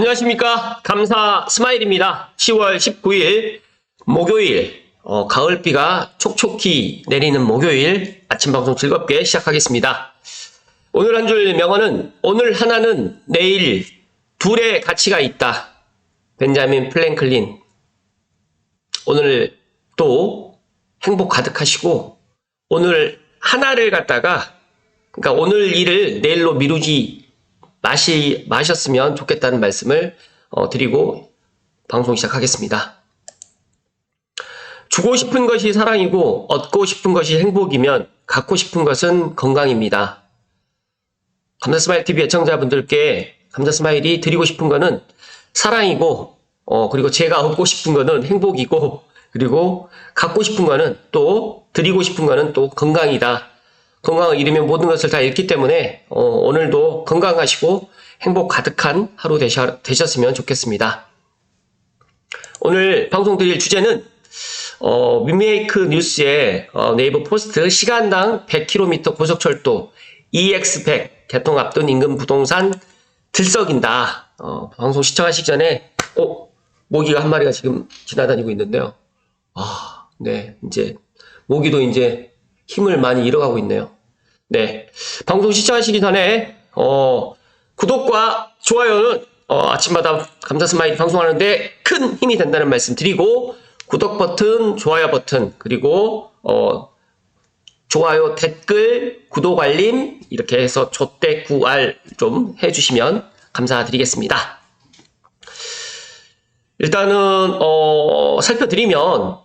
안녕하십니까. 감사 스마일입니다. 10월 19일 목요일 가을비가 촉촉히 내리는 목요일 아침 방송 즐겁게 시작하겠습니다. 오늘 한 줄 명언은 오늘 하나는 내일 둘의 가치가 있다. 벤자민 프랭클린. 오늘 또 행복 가득하시고 오늘 하나를 갖다가 그러니까 오늘 일을 내일로 미루지 마셨으면 좋겠다는 말씀을 드리고 방송 시작하겠습니다. 주고 싶은 것이 사랑이고 얻고 싶은 것이 행복이면 갖고 싶은 것은 건강입니다. 감사스마일TV 애청자분들께 감사스마일이 드리고 싶은 거는 사랑이고 그리고 제가 얻고 싶은 거는 행복이고 그리고 갖고 싶은 거는 또 드리고 싶은 거는 또 건강이다. 건강을 잃으면 모든 것을 다 잃기 때문에 오늘도 건강하시고 행복 가득한 하루 되셨으면 좋겠습니다. 오늘 방송 드릴 주제는 위메이크 뉴스의 네이버 포스트 시간당 100km 고속철도 EX100 개통 앞둔 인근 부동산 들썩인다. 방송 시청하시기 전에 모기가 한 마리가 지금 지나다니고 있는데요. 네, 이제 모기도 이제 힘을 많이 잃어가고 있네요. 네, 방송 시청하시기 전에 구독과 좋아요는 아침마다 감사스마일 방송하는데 큰 힘이 된다는 말씀 드리고 구독 버튼, 좋아요 버튼 그리고 좋아요, 댓글, 구독 알림 이렇게 해서 조대구알 좀 해주시면 감사드리겠습니다. 일단은 살펴드리면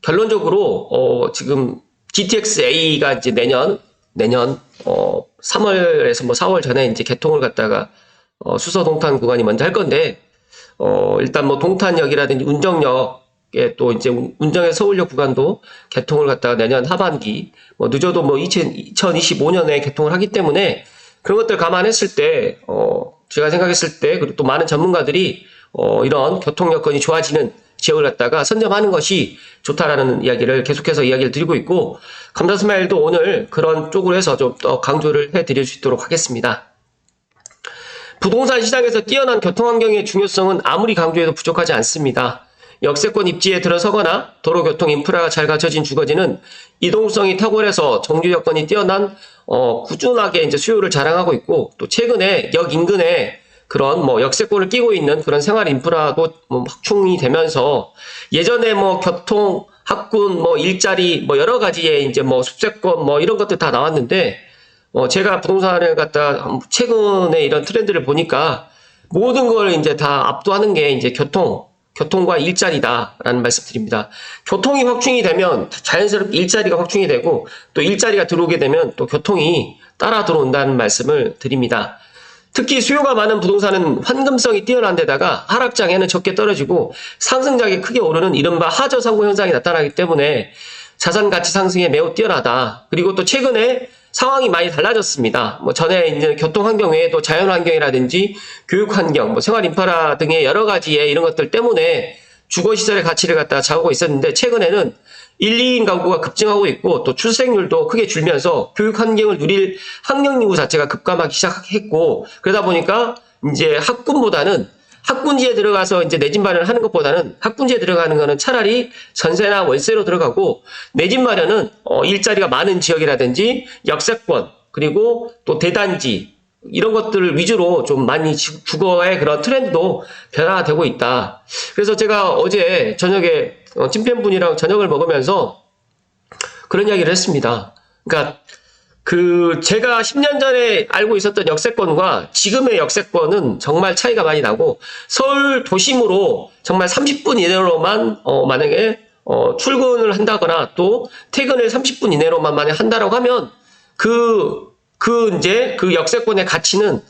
결론적으로 지금 GTX-A가 이제 내년 3월에서 4월 전에 이제 개통을 갖다가 수서 동탄 구간이 먼저 할 건데 일단 동탄역이라든지 운정역에 또 이제 운정의 서울역 구간도 개통을 갖다가 내년 하반기 늦어도 2025년에 개통을 하기 때문에 그런 것들 감안했을 때 제가 생각했을 때 그리고 또 많은 전문가들이 이런 교통 여건이 좋아지는 지역을 갖다가 선점하는 것이 좋다라는 이야기를 계속해서 이야기를 드리고 있고 감사스마일도 오늘 그런 쪽으로 해서 좀 더 강조를 해드릴 수 있도록 하겠습니다. 부동산 시장에서 뛰어난 교통환경의 중요성은 아무리 강조해도 부족하지 않습니다. 역세권 입지에 들어서거나 도로교통 인프라가 잘 갖춰진 주거지는 이동성이 탁월해서 정규 여건이 뛰어난 꾸준하게 이제 수요를 자랑하고 있고 또 최근에 역 인근에 그런 역세권을 끼고 있는 그런 생활 인프라도 확충이 되면서 예전에 교통, 학군, 일자리, 여러 가지의 이제 숲세권 이런 것들 다 나왔는데 제가 부동산을 갖다 최근에 이런 트렌드를 보니까 모든 걸 이제 다 압도하는 게 이제 교통과 일자리다라는 말씀 드립니다. 교통이 확충이 되면 자연스럽게 일자리가 확충이 되고 또 일자리가 들어오게 되면 또 교통이 따라 들어온다는 말씀을 드립니다. 특히 수요가 많은 부동산은 환금성이 뛰어난 데다가 하락장에는 적게 떨어지고 상승장에 크게 오르는 이른바 하저상고 현상이 나타나기 때문에 자산 가치 상승에 매우 뛰어나다. 그리고 또 최근에 상황이 많이 달라졌습니다. 전에 이제 교통 환경 외에도 자연 환경이라든지 교육 환경, 생활 인프라 등의 여러 가지의 이런 것들 때문에 주거 시설의 가치를 갖다가 잡고 있었는데 최근에는 1, 2인 가구가 급증하고 있고 또 출생률도 크게 줄면서 교육 환경을 누릴 학령 인구 자체가 급감하기 시작했고 그러다 보니까 이제 학군지에 들어가서 이제 내 집 마련을 하는 것보다는 학군지에 들어가는 거는 차라리 전세나 월세로 들어가고 내 집 마련은 일자리가 많은 지역이라든지 역세권 그리고 또 대단지 이런 것들을 위주로 좀 많이 주거의 그런 트렌드도 변화가 되고 있다. 그래서 제가 어제 저녁에 찐팬분이랑 저녁을 먹으면서 그런 이야기를 했습니다. 그러니까 제가 10년 전에 알고 있었던 역세권과 지금의 역세권은 정말 차이가 많이 나고 서울 도심으로 정말 30분 이내로만 만약에 출근을 한다거나 또 퇴근을 30분 이내로만 만약 한다라고 하면 이제 그 역세권의 가치는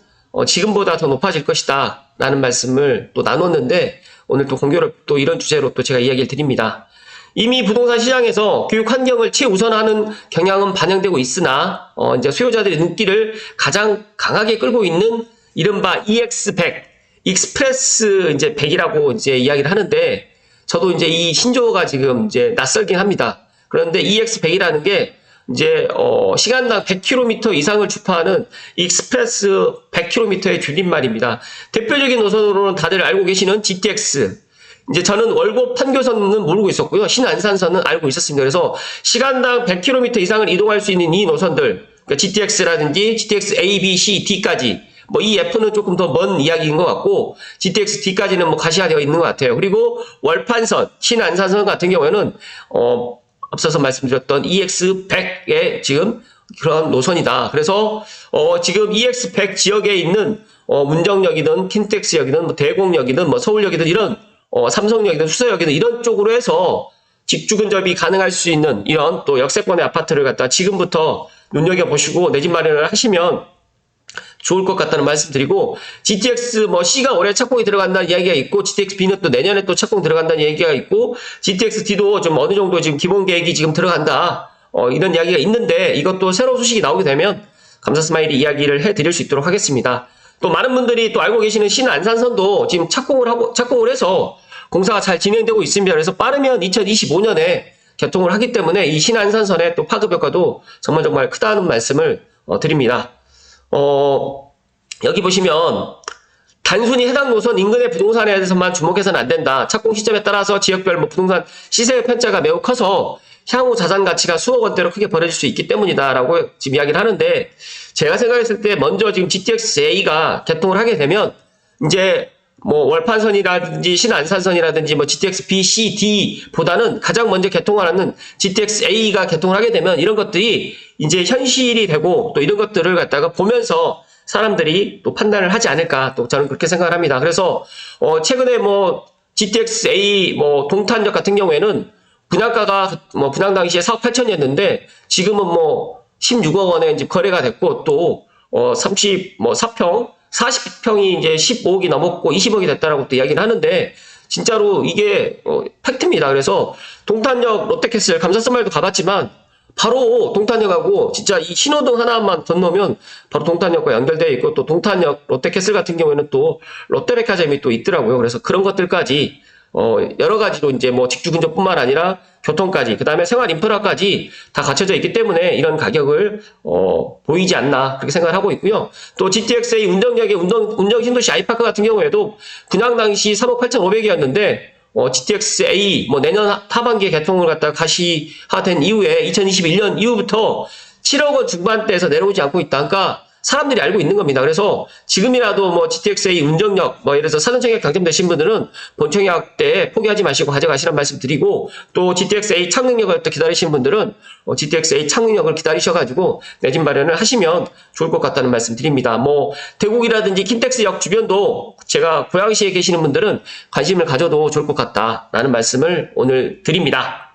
지금보다 더 높아질 것이다 라는 말씀을 또 나눴는데 오늘 또 공교롭 또 이런 주제로 또 제가 이야기를 드립니다. 이미 부동산 시장에서 교육 환경을 최우선하는 경향은 반영되고 있으나 이제 수요자들의 눈길을 가장 강하게 끌고 있는 이른바 EX100, 익스프레스 이제 100이라고 이제 이야기를 하는데 저도 이제 이 신조어가 지금 이제 낯설긴 합니다. 그런데 EX100이라는 게 이제 시간당 100km 이상을 주파하는 익스프레스 100km의 줄임말입니다. 대표적인 노선으로는 다들 알고 계시는 GTX. 이제 저는 월곡 판교선은 모르고 있었고요. 신안산선은 알고 있었습니다. 그래서 시간당 100km 이상을 이동할 수 있는 이 노선들, 그러니까 GTX라든지 GTX A, B, C, D까지, 뭐 이 F는 조금 더 먼 이야기인 것 같고 GTX D까지는 뭐 가시화되어 있는 것 같아요. 그리고 월판선, 신안산선 같은 경우에는 앞서서 말씀드렸던 EX100의 지금 그런 노선이다. 그래서 지금 EX100 지역에 있는 문정역이든 킨텍스역이든 뭐 대곡역이든 뭐 서울역이든 이런 삼성역이든 수서역이든 이런 쪽으로 해서 직주 근접이 가능할 수 있는 이런 또 역세권의 아파트를 갖다 지금부터 눈여겨보시고 내 집 마련을 하시면 좋을 것 같다는 말씀드리고, GTX 뭐 C가 올해 착공이 들어간다는 이야기가 있고 GTX B는 또 내년에 또 착공 들어간다는 얘기가 있고 GTX D도 좀 어느 정도 지금 기본 계획이 지금 들어간다 이런 이야기가 있는데, 이것도 새로운 소식이 나오게 되면 감사 스마일이 이야기를 해드릴 수 있도록 하겠습니다. 또 많은 분들이 또 알고 계시는 신안산선도 지금 착공을 해서 공사가 잘 진행되고 있습니다. 그래서 빠르면 2025년에 개통을 하기 때문에 이 신안산선의 또 파급 효과도 정말 크다는 말씀을 드립니다. 여기 보시면 단순히 해당 노선 인근의 부동산에 대해서만 주목해서는 안 된다. 착공 시점에 따라서 지역별 뭐 부동산 시세의 편차가 매우 커서 향후 자산 가치가 수억 원대로 크게 벌어질 수 있기 때문이다라고 지금 이야기를 하는데, 제가 생각했을 때 먼저 지금 GTX A가 개통을 하게 되면 이제 뭐 월판선이라든지 신안산선이라든지 뭐 GTX B, C, D보다는 가장 먼저 개통을 하는 GTX A가 개통을 하게 되면 이런 것들이 이제 현실이 되고 또 이런 것들을 갖다가 보면서 사람들이 또 판단을 하지 않을까, 또 저는 그렇게 생각을 합니다. 그래서 최근에 뭐 GTX A 뭐 동탄역 같은 경우에는 분양가가 뭐 분양 당시에 4억 8천이었는데 지금은 뭐 16억 원에 이제 거래가 됐고, 또 34평 40평이 이제 15억이 넘었고 20억이 됐다라고 또 이야기를 하는데, 진짜로 이게 팩트입니다. 그래서 동탄역 롯데캐슬 감사스마일도 가봤지만 바로 동탄역하고 진짜 이 신호등 하나만 건너면 바로 동탄역과 연결되어 있고, 또 동탄역 롯데캐슬 같은 경우에는 또 롯데백화점이 또 있더라고요. 그래서 그런 것들까지 여러 가지로 이제 뭐 직주 근접뿐만 아니라 교통까지, 그 다음에 생활 인프라까지 다 갖춰져 있기 때문에 이런 가격을 보이지 않나 그렇게 생각을 하고 있고요. 또 GTX-A 운정역의 운정 신도시 아이파크 같은 경우에도 분양 당시 3억 8,500이었는데 GTX-A 뭐 내년 하반기에 개통을 갖다가 가시화된 이후에 2021년 이후부터 7억 원 중반대에서 내려오지 않고 있다. 그러니까 사람들이 알고 있는 겁니다. 그래서 지금이라도 뭐 GTX-A 운정역, 뭐 예를 들어서 사전청약 당첨되신 분들은 본청약 때 포기하지 마시고 가져가시라는 말씀 드리고, 또 GTX-A 창릉역을 또 기다리시는 분들은 GTX-A 창릉역을 기다리셔가지고 내 집 마련을 하시면 좋을 것 같다는 말씀 드립니다. 뭐 대곡이라든지 킨텍스역 주변도 제가 고양시에 계시는 분들은 관심을 가져도 좋을 것 같다라는 말씀을 오늘 드립니다.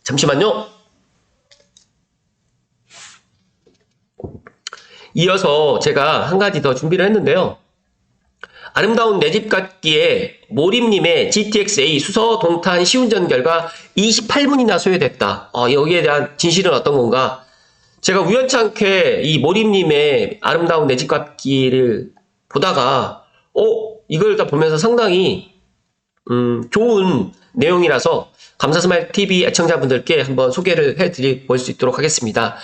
잠시만요. 이어서 제가 한 가지 더 준비를 했는데요. 아름다운 내 집 같기에 모림님의 GTX-A 수서 동탄 시운전 결과 28분이나 소요됐다. 여기에 대한 진실은 어떤 건가? 제가 우연찮게 이 모림님의 아름다운 내 집 같기를 보다가 이걸 다 보면서 상당히 좋은 내용이라서 감사스마일 TV 애청자분들께 한번 소개를 해드릴 수 있도록 하겠습니다.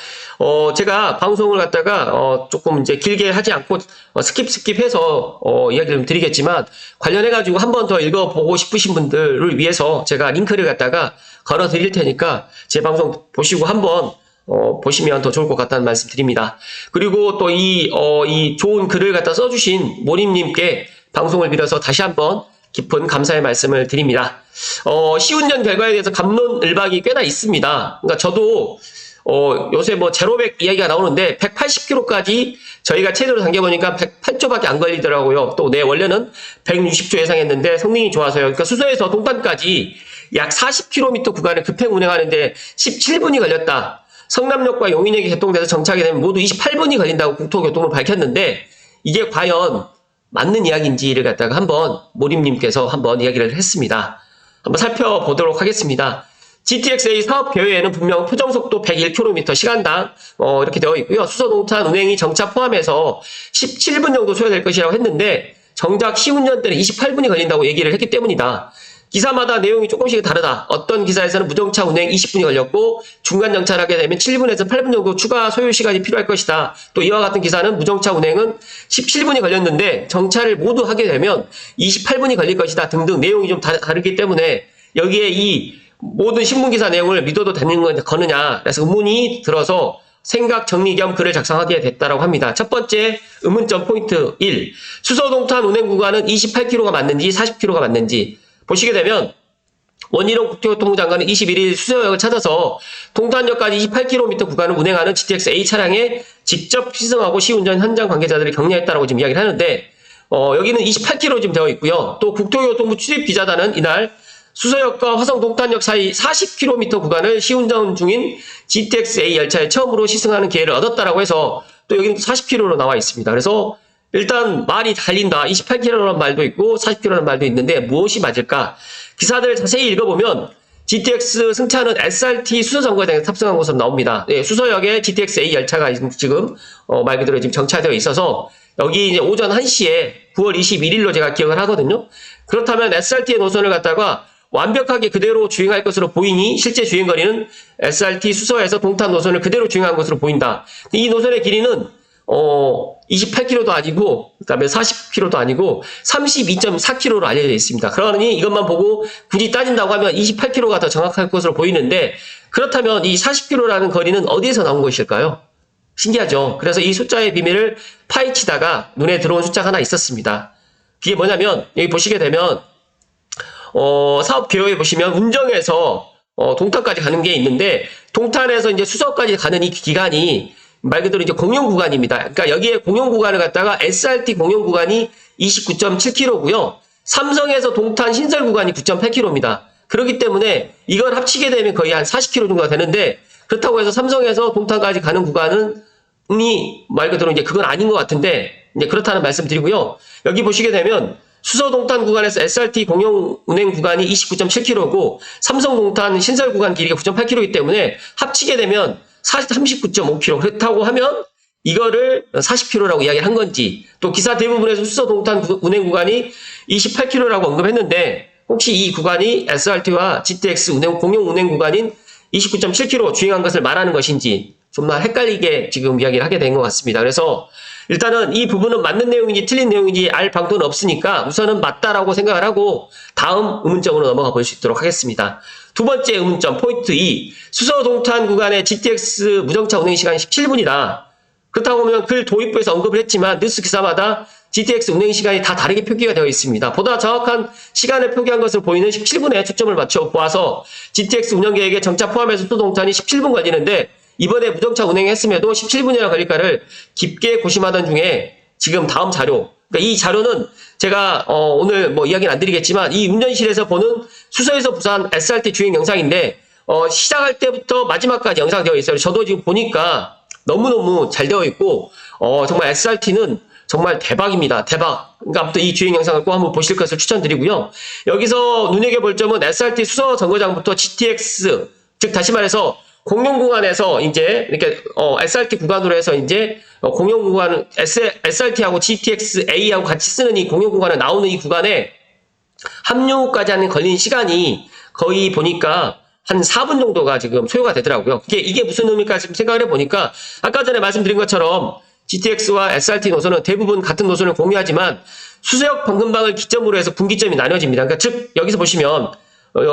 제가 방송을 갖다가 조금 이제 길게 하지 않고 스킵해서 이야기를 좀 드리겠지만, 관련해가지고 한 번 더 읽어보고 싶으신 분들을 위해서 제가 링크를 갖다가 걸어 드릴 테니까 제 방송 보시고 한번 보시면 더 좋을 것 같다는 말씀 드립니다. 그리고 또 이 좋은 글을 갖다 써주신 모림님께 방송을 빌어서 다시 한번 깊은 감사의 말씀을 드립니다. 시운전 결과에 대해서 갑론을박이 꽤나 있습니다. 그러니까 저도 요새 뭐 제로백 이야기가 나오는데 180km까지 저희가 최대로 당겨보니까 108초밖에 안 걸리더라고요. 또 원래는 160초 예상했는데 성능이 좋아서요. 그러니까 수서에서 동탄까지 약 40km 구간을 급행 운행하는데 17분이 걸렸다. 성남역과 용인역이 개통돼서 정착이 되면 모두 28분이 걸린다고 국토교통부는 밝혔는데, 이게 과연 맞는 이야기인지를 갖다가 한번 모림님께서 한번 이야기를 했습니다. 한번 살펴보도록 하겠습니다. GTX-A 사업 계획에는 분명 표정속도 101km 시간당 이렇게 되어 있고요. 수서동탄 운행이 정차 포함해서 17분 정도 소요될 것이라고 했는데, 정작 시운전 때는 28분이 걸린다고 얘기를 했기 때문이다. 기사마다 내용이 조금씩 다르다. 어떤 기사에서는 무정차 운행 20분이 걸렸고 중간 정차하게 되면 7분에서 8분 정도 추가 소요 시간이 필요할 것이다. 또 이와 같은 기사는 무정차 운행은 17분이 걸렸는데 정차를 모두 하게 되면 28분이 걸릴 것이다 등등 내용이 좀 다르기 때문에 여기에 이 모든 신문기사 내용을 믿어도 되는 거느냐 그래서 의문이 들어서 생각 정리 겸 글을 작성하게 됐다고 합니다. 첫 번째 의문점 포인트 1. 수서동탄 운행 구간은 28km가 맞는지 40km가 맞는지 보시게 되면 원희룡 국토교통부 장관은 21일 수서역을 찾아서 동탄역까지 28km 구간을 운행하는 GTX A 차량에 직접 시승하고 시운전 현장 관계자들을 격려했다고 지금 이야기를 하는데 여기는 28km 지금 되어 있고요. 또 국토교통부 출입 기자단은 이날 수서역과 화성 동탄역 사이 40km 구간을 시운전 중인 GTX A 열차에 처음으로 시승하는 기회를 얻었다라고 해서 또 여기는 40km로 나와 있습니다. 그래서 일단 말이 달린다. 28km라는 말도 있고 40km라는 말도 있는데 무엇이 맞을까? 기사들 자세히 읽어보면 GTX 승차는 SRT 수서정거장에 탑승한 것으로 나옵니다. 네, 수서역에 GTX A 열차가 지금 말 그대로 지금 정차되어 있어서 여기 이제 오전 1시에 9월 21일로 제가 기억을 하거든요. 그렇다면 SRT의 노선을 갖다가 완벽하게 그대로 주행할 것으로 보이니 실제 주행거리는 SRT 수서에서 동탄 노선을 그대로 주행한 것으로 보인다. 이 노선의 길이는 28km도 아니고 그다음에 40km도 아니고 32.4km로 알려져 있습니다. 그러니 이것만 보고 굳이 따진다고 하면 28km가 더 정확할 것으로 보이는데 그렇다면 이 40km라는 거리는 어디에서 나온 것일까요? 신기하죠. 그래서 이 숫자의 비밀을 파헤치다가 눈에 들어온 숫자가 하나 있었습니다. 그게 뭐냐면 여기 보시게 되면 사업 개요에 보시면 운정에서 동탄까지 가는 게 있는데 동탄에서 이제 수서까지 가는 이 기간이 말 그대로 이제 공용 구간입니다. 그러니까 여기에 공용 구간을 갖다가 SRT 공용 구간이 29.7km고요. 삼성에서 동탄 신설 구간이 9.8km입니다. 그렇기 때문에 이걸 합치게 되면 거의 한 40km 정도가 되는데 그렇다고 해서 삼성에서 동탄까지 가는 구간은 말 그대로 이제 그건 아닌 것 같은데 이제 그렇다는 말씀드리고요. 여기 보시게 되면 수서 동탄 구간에서 SRT 공용 운행 구간이 29.7km고 삼성 동탄 신설 구간 길이가 9.8km이기 때문에 합치게 되면 39.5km. 그렇다고 하면 이거를 40km라고 이야기를 한 건지 또 기사 대부분에서 수서 동탄 운행 구간이 28km라고 언급했는데 혹시 이 구간이 SRT와 GTX 공용 운행 구간인 29.7km 주행한 것을 말하는 것인지 정말 헷갈리게 지금 이야기를 하게 된 것 같습니다. 그래서 일단은 이 부분은 맞는 내용인지 틀린 내용인지 알 방도는 없으니까 우선은 맞다라고 생각을 하고 다음 의문점으로 넘어가 볼 수 있도록 하겠습니다. 두 번째 의문점 포인트 2. 수서 동탄 구간의 GTX 무정차 운행 시간이 17분이다. 그렇다고 보면 글 도입부에서 언급을 했지만 뉴스 기사마다 GTX 운행 시간이 다 다르게 표기가 되어 있습니다. 보다 정확한 시간을 표기한 것으로 보이는 17분에 초점을 맞춰 보아서 GTX 운영 계획에 정차 포함해서 수서 동탄이 17분 걸리는데 이번에 무정차 운행했음에도 17분이나 걸릴까를 깊게 고심하던 중에 지금 다음 자료, 그러니까 이 자료는 제가 오늘 뭐 이야기는 안 드리겠지만 이 운전실에서 보는 수서에서 부산 SRT 주행 영상인데 시작할 때부터 마지막까지 영상되어 있어요. 저도 지금 보니까 너무너무 잘 되어 있고 정말 SRT는 정말 대박입니다. 대박. 그러니까 아무튼 이 주행 영상을 꼭 한번 보실 것을 추천드리고요. 여기서 눈여겨볼 점은 SRT 수서 정거장부터 GTX, 즉 다시 말해서 공용 구간에서 이제 이렇게 SRT 구간으로 해서 이제 공용 구간 SRT하고 GTX A하고 같이 쓰는 이 공용 구간에 나오는 이 구간에 합류까지 하는 걸린 시간이 거의 보니까 한 4분 정도가 지금 소요가 되더라고요. 이게 무슨 의미일까 지금 생각을 해보니까 아까 전에 말씀드린 것처럼 GTX와 SRT 노선은 대부분 같은 노선을 공유하지만 수서역 방금방을 기점으로 해서 분기점이 나눠집니다. 그러니까 즉 여기서 보시면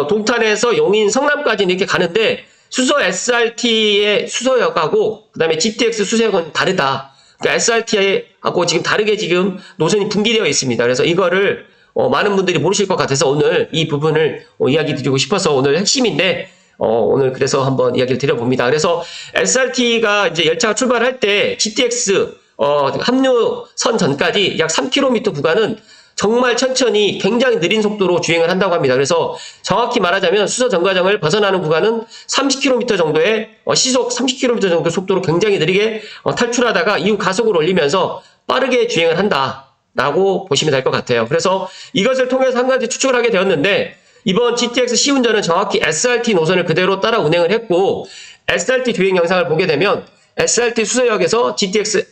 동탄에서 용인 성남까지는 이렇게 가는데 수서 SRT의 수서역하고 그다음에 GTX 수서역은 다르다. 그러니까 SRT하고 지금 다르게 지금 노선이 분기되어 있습니다. 그래서 이거를 많은 분들이 모르실 것 같아서 오늘 이 부분을 이야기 드리고 싶어서 오늘 핵심인데 오늘 그래서 한번 이야기를 드려봅니다. 그래서 SRT가 이제 열차가 출발할 때 GTX 합류선 전까지 약 3km 구간은 정말 천천히 굉장히 느린 속도로 주행을 한다고 합니다. 그래서 정확히 말하자면 수서 정거장을 벗어나는 구간은 30km 정도의 시속 30km 정도 속도로 굉장히 느리게 탈출하다가 이후 가속을 올리면서 빠르게 주행을 한다라고 보시면 될 것 같아요. 그래서 이것을 통해서 한 가지 추측을 하게 되었는데 이번 GTX 시운전은 정확히 SRT 노선을 그대로 따라 운행을 했고 SRT 주행 영상을 보게 되면 SRT 수서역에서 GTX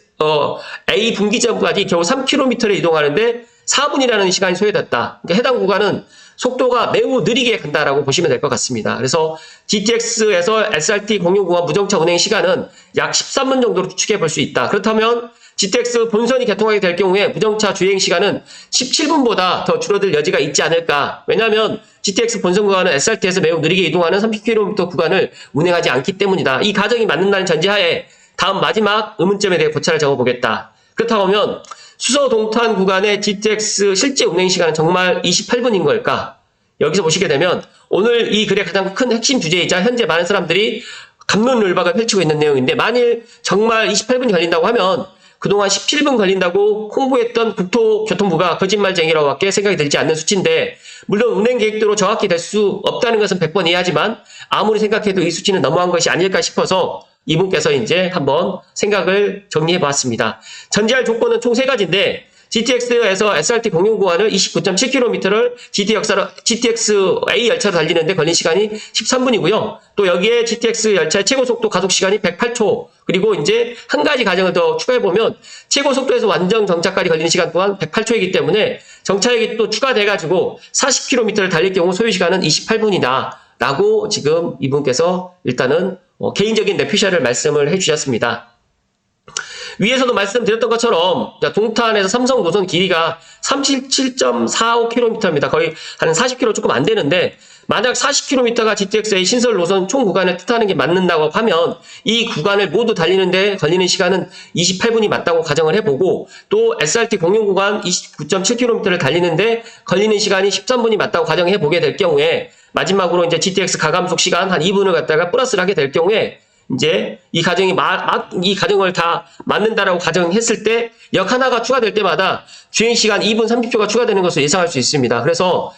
A 분기점까지 겨우 3km를 이동하는데 4분이라는 시간이 소요됐다. 그러니까 해당 구간은 속도가 매우 느리게 간다라고 보시면 될 것 같습니다. 그래서 GTX에서 SRT 공유 구간 무정차 운행 시간은 약 13분 정도로 추측해 볼 수 있다. 그렇다면 GTX 본선이 개통하게 될 경우에 무정차 주행 시간은 17분보다 더 줄어들 여지가 있지 않을까. 왜냐하면 GTX 본선 구간은 SRT에서 매우 느리게 이동하는 30km 구간을 운행하지 않기 때문이다. 이 가정이 맞는다는 전제하에 다음 마지막 의문점에 대해 고찰을 적어보겠다. 그렇다고 하면 수서 동탄 구간의 GTX 실제 운행 시간은 정말 28분인 걸까? 여기서 보시게 되면 오늘 이 글의 가장 큰 핵심 주제이자 현재 많은 사람들이 갑론을박을 펼치고 있는 내용인데, 만일 정말 28분이 걸린다고 하면 그동안 17분 걸린다고 홍보했던 국토교통부가 거짓말쟁이라고밖에 생각이 들지 않는 수치인데, 물론 운행 계획대로 정확히 될 수 없다는 것은 100번 이해하지만 아무리 생각해도 이 수치는 너무한 것이 아닐까 싶어서 이분께서 이제 한번 생각을 정리해 보았습니다. 전제할 조건은 총 3가지인데, GTX에서 SRT 공용 구간을 29.7km를 GTX A 열차로 달리는데 걸린 시간이 13분이고요. 또 여기에 GTX 열차의 최고 속도 가속 시간이 108초. 그리고 이제 한 가지 가정을 더 추가해 보면 최고 속도에서 완전 정차까지 걸리는 시간 또한 108초이기 때문에 정차액이 또 추가돼 가지고 40km를 달릴 경우 소요 시간은 28분이다. 라고 지금 이분께서 일단은 개인적인 내피셜을 말씀을 해주셨습니다. 위에서도 말씀드렸던 것처럼 동탄에서 삼성 노선 길이가 37.45km입니다. 거의 한 40km 조금 안 되는데, 만약 40km가 GTX의 신설 노선 총 구간을 뜻하는 게 맞는다고 하면 이 구간을 모두 달리는데 걸리는 시간은 28분이 맞다고 가정을 해보고, 또 SRT 공용 구간 29.7km를 달리는데 걸리는 시간이 13분이 맞다고 가정해보게 될 경우에, 마지막으로 이제 GTX 가감속 시간 한 2분을 갖다가 플러스를 하게 될 경우에, 이제 이 가정이 이 가정을 다 맞는다라고 가정했을 때 역 하나가 추가될 때마다 주행 시간 2분 30초가 추가되는 것을 예상할 수 있습니다. 그래서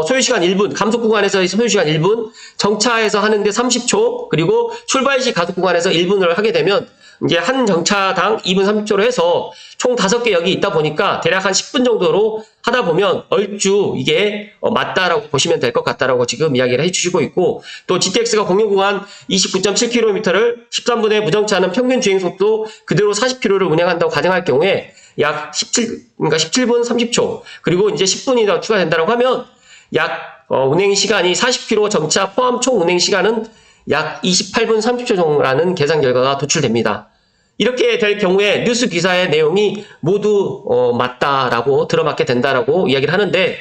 소요 시간 1분, 감속 구간에서 소요 시간 1분, 정차에서 하는데 30초, 그리고 출발 시 가속 구간에서 1분을 하게 되면 이제 한 정차당 2분 30초로 해서 총 5개 역이 있다 보니까 대략 한 10분 정도로 하다 보면 얼추 이게 맞다라고 보시면 될 것 같다라고 지금 이야기를 해주시고 있고, 또 GTX가 공유 구간 29.7km를 13분의 무정차는 평균 주행 속도 그대로 40km를 운행한다고 가정할 경우에 약 17분 30초, 그리고 이제 10분이 더 추가된다고 하면 약 운행 시간이 40km 정차 포함 총 운행 시간은 약 28분 30초 정도라는 계산 결과가 도출됩니다. 이렇게 될 경우에 뉴스 기사의 내용이 모두 맞다라고 들어맞게 된다라고 이야기를 하는데,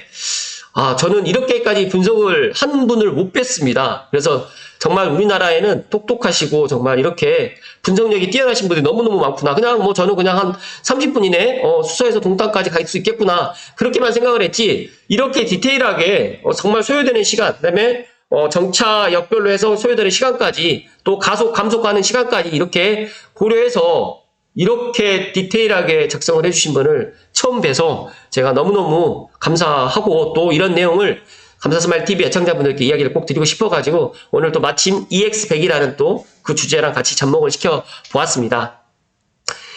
저는 이렇게까지 분석을 한 분을 못 뵀습니다. 그래서 정말 우리나라에는 똑똑하시고 정말 이렇게 분석력이 뛰어나신 분들이 너무너무 많구나. 그냥 저는 그냥 한 30분 이내 수서에서 동탄까지 갈 수 있겠구나, 그렇게만 생각을 했지, 이렇게 디테일하게 정말 소요되는 시간, 그다음에 정차 역별로 해서 소요되는 시간까지, 또 감속하는 시간까지 이렇게 고려해서 이렇게 디테일하게 작성을 해주신 분을 처음 뵈서 제가 너무너무 감사하고, 또 이런 내용을 감사스마일TV 애청자분들께 이야기를 꼭 드리고 싶어가지고 오늘 또 마침 EX100이라는 또 그 주제랑 같이 접목을 시켜 보았습니다.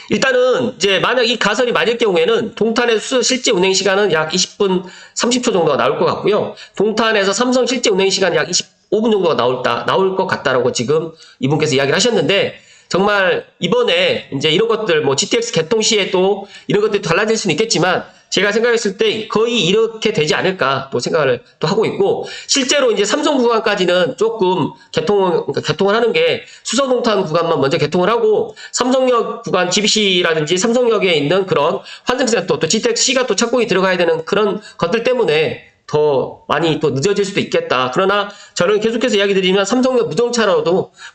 일단은 이제 만약 이 가설이 맞을 경우에는 동탄에서 실제 운행 시간은 약 20분 30초 정도가 나올 것 같고요. 동탄에서 삼성 실제 운행 시간이 약 25분 정도가 나올 것 같다라고 지금 이분께서 이야기를 하셨는데, 정말 이번에 이제 이런 것들 GTX 개통 시에 또 이런 것들이 달라질 수는 있겠지만 제가 생각했을 때 거의 이렇게 되지 않을까 또 생각을 또 하고 있고, 실제로 이제 삼성 구간까지는 조금 개통을 하는 게 수서동탄 구간만 먼저 개통을 하고, 삼성역 구간 GBC라든지 삼성역에 있는 그런 환승센터, 또 GTX-C가 또 착공이 들어가야 되는 그런 것들 때문에 더 많이 또 늦어질 수도 있겠다. 그러나 저는 계속해서 이야기 드리면 삼성역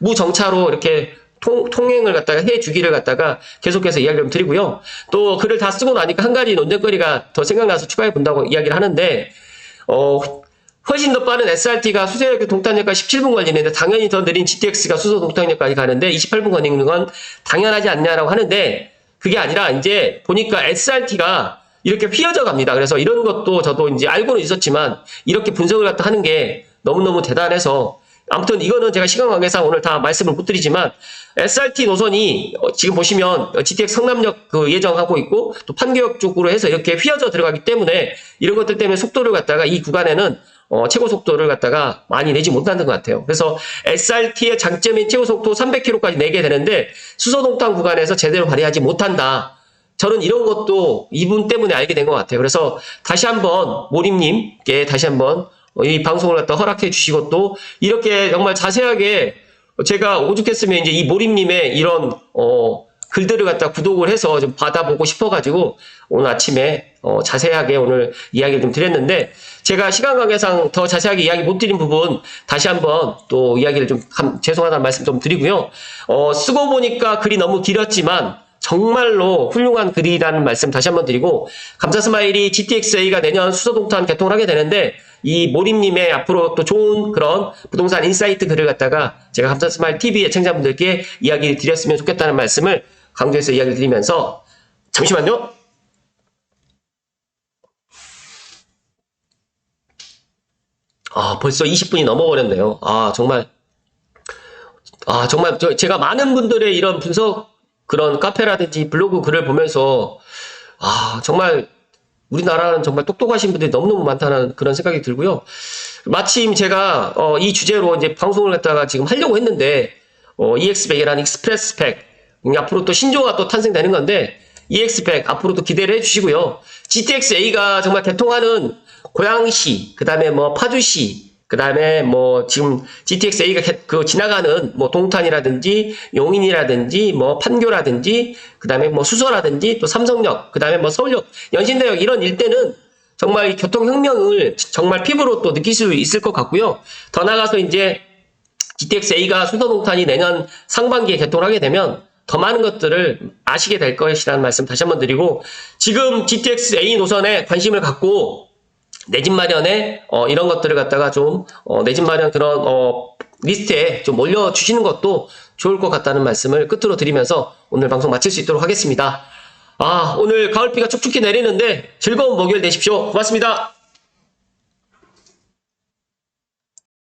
무정차로 이렇게 통행을 갖다가 해주기를 갖다가 계속해서 이야기를 좀 드리고요. 또 글을 다 쓰고 나니까 한 가지 논쟁거리가 더 생각나서 추가해 본다고 이야기를 하는데, 훨씬 더 빠른 SRT가 수서역 동탄역까지 17분 걸리는데 당연히 더 느린 GTX가 수서 동탄역까지 가는데 28분 걸리는 건 당연하지 않냐라고 하는데, 그게 아니라 이제 보니까 SRT가 이렇게 휘어져 갑니다. 그래서 이런 것도 저도 이제 알고는 있었지만 이렇게 분석을 갖다 하는 게 너무너무 대단해서, 아무튼 이거는 제가 시간 관계상 오늘 다 말씀을 못 드리지만 SRT 노선이 지금 보시면 GTX 성남역 예정하고 있고, 또 판교역 쪽으로 해서 이렇게 휘어져 들어가기 때문에 이런 것들 때문에 속도를 갖다가 이 구간에는 최고 속도를 갖다가 많이 내지 못하는 것 같아요. 그래서 SRT의 장점인 최고 속도 300km까지 내게 되는데 수소동탄 구간에서 제대로 발휘하지 못한다. 저는 이런 것도 이분 때문에 알게 된 것 같아요. 그래서 다시 한번 모림님께 다시 한번 이 방송을 갖다 허락해 주시고 또 이렇게 정말 자세하게 제가 오죽했으면 이제 이 모림님의 이런 글들을 갖다 구독을 해서 좀 받아보고 싶어가지고 오늘 아침에 자세하게 오늘 이야기를 좀 드렸는데 제가 시간 관계상 더 자세하게 이야기 못 드린 부분 다시 한번 또 이야기를 좀 죄송하다는 말씀 좀 드리고요. 쓰고 보니까 글이 너무 길었지만 정말로 훌륭한 글이라는 말씀 다시 한번 드리고 감사 스마일이 GTX-A가 내년 수소동탄 개통을 하게 되는데 이 모림님의 앞으로 또 좋은 그런 부동산 인사이트 글을 갖다가 제가 감사 스마일 TV 애청자분들께 이야기 드렸으면 좋겠다는 말씀을 강조해서 이야기를 드리면서 잠시만요. 벌써 20분이 넘어버렸네요. 정말 제가 많은 분들의 이런 분석 그런 카페라든지 블로그 글을 보면서 정말 우리나라는 정말 똑똑하신 분들이 너무너무 많다는 그런 생각이 들고요. 마침 제가 이 주제로 이제 방송을 갖다가 지금 하려고 했는데 EX100이라는 익스프레스 스펙 앞으로 또 신조가 또 탄생되는 건데 EX100 앞으로도 기대를 해주시고요. GTX-A가 정말 개통하는 고양시, 그 다음에 뭐 파주시, 그 다음에 뭐 지금 GTX-A가 지나가는 뭐 동탄이라든지 용인이라든지 뭐 판교라든지 그 다음에 뭐 수서라든지 또 삼성역, 그 다음에 뭐 서울역, 연신대역 이런 일대는 정말 이 교통혁명을 정말 피부로 또 느낄 수 있을 것 같고요. 더 나아가서 이제 GTX-A가 수서동탄이 내년 상반기에 개통을 하게 되면 더 많은 것들을 아시게 될 것이라는 말씀 다시 한번 드리고 지금 GTX-A 노선에 관심을 갖고 내 집 마련에 이런 것들을 갖다가 좀 내 집 마련 그런 리스트에 좀 올려주시는 것도 좋을 것 같다는 말씀을 끝으로 드리면서 오늘 방송 마칠 수 있도록 하겠습니다. 오늘 가을비가 축축히 내리는데 즐거운 목요일 되십시오. 고맙습니다.